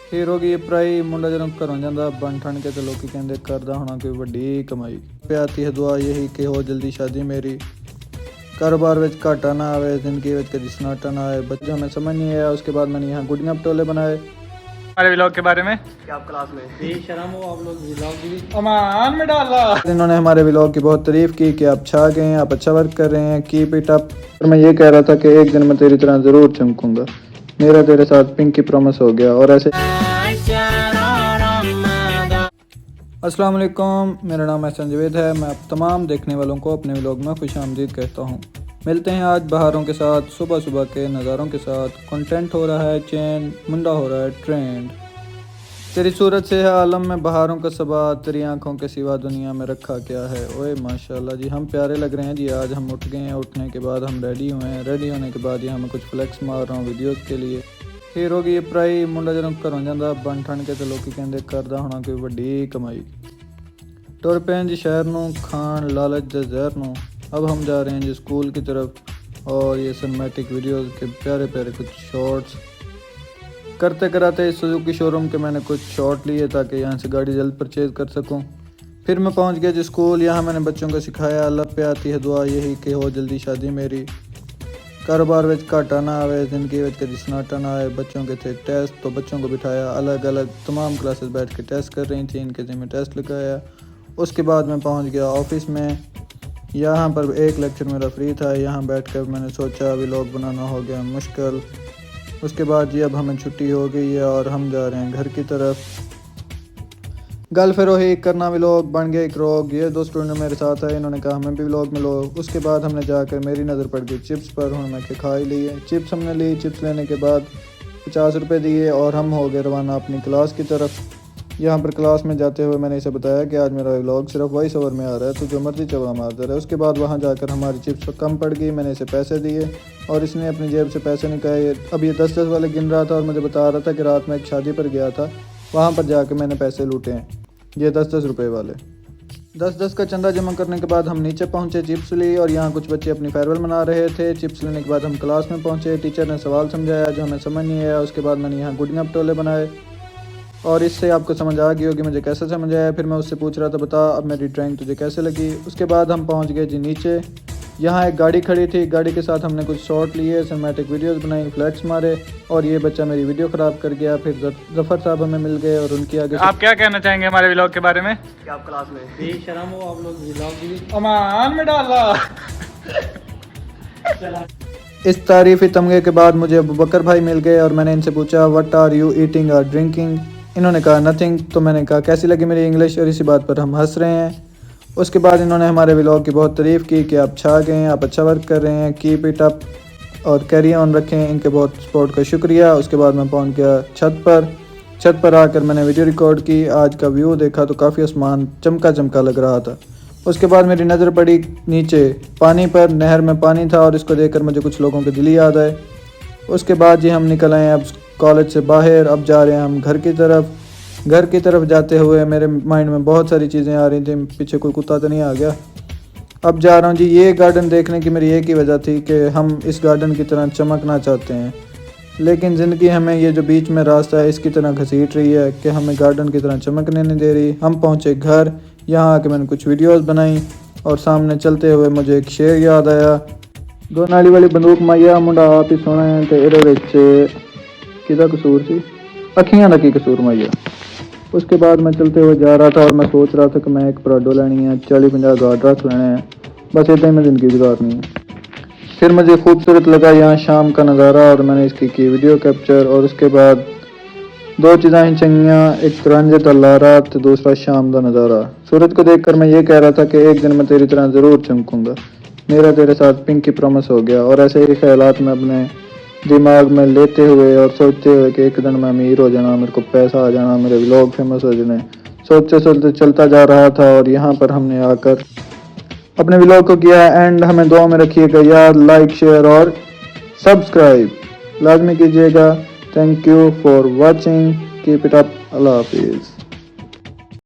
Hero की प्राई मुंडा ਜਦੋਂ ਘਰੋਂ ਜਾਂਦਾ ਬਣ ਠਣ ਕੇ ਤੇ ਲੋਕੀ ਕਹਿੰਦੇ ਕਰਦਾ ਹੋਣਾ ਕੋਈ ਵੱਡੀ ਕਮਾਈ। ਪਿਆਤੀ ਹੈ ਦੁਆ यही कि हो जल्दी शादी मेरी, कारोबार में घाटा ना आए, जिंदगी में कभी सन्नाटा ना आए। बच्चों हमें समझ नहीं आया। उसके बाद मैंने यहाँ गुड़िया पटोले बनाए। हमारे व्लॉग के बारे में कि आप क्लास में बेशरम हो, आप लोग व्लॉग भी अमान में डाला। इन्होंने हमारे व्लॉग की बहुत तारीफ की कि आप छा गए हैं, आप अच्छा वर्क कर रहे हैं, कीप इट अप। और मैं ये कह रहा था कि एक दिन मैं तेरी तरह ज़रूर चमकूंगा, मेरा तेरे साथ पिंक की प्रॉमिस हो गया। और ऐसे अस्सलाम वालेकुम, मेरा नाम एहसन जवेद है। मैं आप तमाम देखने वालों को अपने व्लॉग में खुश आमदीद कहता हूँ। मिलते हैं आज बहारों के साथ, सुबह सुबह के नज़ारों के साथ। कंटेंट हो रहा है चैन, मुंडा हो रहा है ट्रेंड। तेरी सूरत से है आलम में बहारों का सबा, तेरी आंखों के सिवा दुनिया में रखा क्या है। ओए माशाल्लाह जी, हम प्यारे लग रहे हैं जी। आज हम उठ गए हैं, उठने के बाद हम रेडी हुए हैं। रेडी होने के बाद यहाँ मैं कुछ फ्लैक्स मार रहा हूँ वीडियोज़ के लिए। हीरो की प्राई मुंडा ਜਦੋਂ ਘਰੋਂ ਜਾਂਦਾ ਬਣ ਠਣ ਕੇ ਤੇ ਲੋਕੀ ਕਹਿੰਦੇ ਕਰਦਾ ਹੋਣਾ ਕੋਈ ਵੱਡੀ ਕਮਾਈ। टुर पे जी शहर ਨੂੰ खान लालच ਦੇ ਜ਼ਹਿਰ ਨੂੰ। अब हम जा रहे हैं जी स्कूल की तरफ और ये सिनेमैटिक वीडियोज़ के प्यारे प्यारे कुछ शॉर्ट्स करते कराते सुजुकी शोरूम के मैंने कुछ शॉट लिए ताकि यहाँ से गाड़ी जल्द परचेज़ कर सकूँ। फिर मैं पहुँच गया जी स्कूल। यहाँ मैंने बच्चों को सिखाया अल्लाह पे आती है दुआ यही कि हो जल्दी शादी मेरी, कारोबार में घाटा ना आए, ज़िंदगी में कभी सन्नाटा ना आए। बच्चों के थे टेस्ट तो बच्चों को बिठाया अलग अलग तमाम क्लासेस बैठ के टेस्ट कर रही थी, इनके ज़िम्मे टेस्ट लगाया। उसके बाद मैं पहुंच गया ऑफिस में। यहाँ पर एक लेक्चर मेरा फ्री था, यहाँ बैठकर मैंने सोचा व्लॉग बनाना हो गया मुश्किल। उसके बाद जी अब हमें छुट्टी हो गई है और हम जा रहे हैं घर की तरफ। गल फिर वही करना व्लॉग बन गया एक रोग। ये दो स्टूडेंट मेरे साथ आए, इन्होंने कहा हमें भी व्लॉग मिलो। उसके बाद हमने जाकर मेरी नज़र पड़ गई चिप्स पर। मैं के खा ही लिए चिप्स। हमने ली चिप्स, लेने के बाद 50 रुपये दिए और हम हो गए रवाना अपनी क्लास की तरफ। यहाँ पर क्लास में जाते हुए मैंने इसे बताया कि आज मेरा व्लॉग सिर्फ वॉइस ओवर में आ रहा है, तो जो मर्जी चबा मारता रहे। उसके बाद वहाँ जाकर हमारी चिप्स कम पड़ गई। मैंने इसे पैसे दिए और इसने अपनी जेब से पैसे निकाले। अब ये 10-10 वाले गिन रहा था और मुझे बता रहा था कि रात में एक शादी पर गया था, वहाँ पर जाकर मैंने पैसे लूटे हैं, ये 10-10 रुपये वाले। 10-10 का चंदा जमा करने के बाद हम नीचे पहुँचे, चिप्स ली और यहाँ कुछ बच्चे अपनी फेयरवेल मना रहे थे। चिप्स लेने के बाद हम क्लास में पहुँचे। टीचर ने सवाल समझाया जो हमें समझ नहीं आया। उसके बाद मैंने यहाँ गुड़िया पटोले बनाए और इससे आपको समझ आ गई होगी मुझे कैसे समझ आया। फिर मैं उससे पूछ रहा था बता अब मेरी ड्राइंग तुझे कैसे लगी। उसके बाद हम पहुंच गए जी नीचे। यहाँ एक गाड़ी खड़ी थी, गाड़ी के साथ हमने कुछ शॉट लिए, सिनेमैटिक वीडियोस बनाई, फ्लैक्स मारे और ये बच्चा मेरी वीडियो ख़राब कर गया। फिर जफ़र साहब हमें मिल गए और उनकी आगे आप क्या कहना चाहेंगे हमारे व्लॉग के बारे में कि आप क्लास में बेशरम हो, आप लोग व्लॉग भी अमान में डाला। इस तारीफ़ी तमगे के बाद मुझे अबू बकर भाई मिल गए और मैंने इनसे पूछा व्हाट आर यू ईटिंग और ड्रिंकिंग। इन्होंने कहा नथिंग। तो मैंने कहा कैसी लगी मेरी इंग्लिश, और इसी बात पर हम हंस रहे हैं। उसके बाद इन्होंने हमारे व्लॉग की बहुत तारीफ़ की कि आप छा गए हैं, आप अच्छा वर्क कर रहे हैं, कीप इट अप और कैरी ऑन रखें। इनके बहुत सपोर्ट का शुक्रिया। उसके बाद मैं पहुंच गया छत पर आकर मैंने वीडियो रिकॉर्ड की। आज का व्यू देखा तो काफ़ी आसमान चमका चमका लग रहा था। उसके बाद मेरी नज़र पड़ी नीचे पानी पर, नहर में पानी था और इसको देखकर मुझे कुछ लोगों के दिल याद आए। उसके बाद जी हम निकल आए अब कॉलेज से बाहर। अब जा रहे हैं हम घर की तरफ। घर की तरफ जाते हुए मेरे माइंड में बहुत सारी चीज़ें आ रही थी। पीछे कोई कुत्ता तो नहीं आ गया। अब जा रहा हूँ जी। ये गार्डन देखने की मेरी एक ही वजह थी कि हम इस गार्डन की तरह चमकना चाहते हैं, लेकिन ज़िंदगी हमें ये जो बीच में रास्ता है इसकी तरह घसीट रही है कि हमें गार्डन की तरह चमकने नहीं दे रही। हम पहुँचे घर। यहाँ आके मैंने कुछ वीडियोज़ बनाई और सामने चलते हुए मुझे एक शेर याद आया। दो नाली वाली बंदूक माइया मुंडा आप ही सोना है तो ये किदा कसूर सी अखियां दा की कसूर माइया। उसके बाद मैं चलते हुए जा रहा था और मैं सोच रहा था कि मैं एक पराडो लेनी है, 40-50 गार्ड रख लेने हैं, बस इतना ही मैं ज़िंदगी गुजारनी है। फिर मुझे खूबसूरत लगा यहाँ शाम का नज़ारा और मैंने इसकी की वीडियो कैप्चर। और उसके बाद दो चीज़ें चंगियाँ, एक रंज तलारा तो दूसरा शाम का नज़ारा। सूरज को देखकर मैं ये कह रहा था कि एक दिन मैं तेरी तरह ज़रूर चमकूंगा, मेरा तेरे साथ पिंक की प्रॉमिस हो गया। और ऐसे ही ख्यालात में अपने दिमाग में लेते हुए और सोचते हुए कि एक दिन मैं अमीर हो जाना, मेरे को पैसा आ जाना, मेरे व्लॉग फेमस हो जाने, सोचते सोचते चलता जा रहा था। और यहाँ पर हमने आकर अपने व्लॉग को किया एंड। हमें दुआ में रखिएगा यार, लाइक शेयर और सब्सक्राइब लाजमी कीजिएगा। Thank you for watching, keep it up, अल्लाह हाफिज़।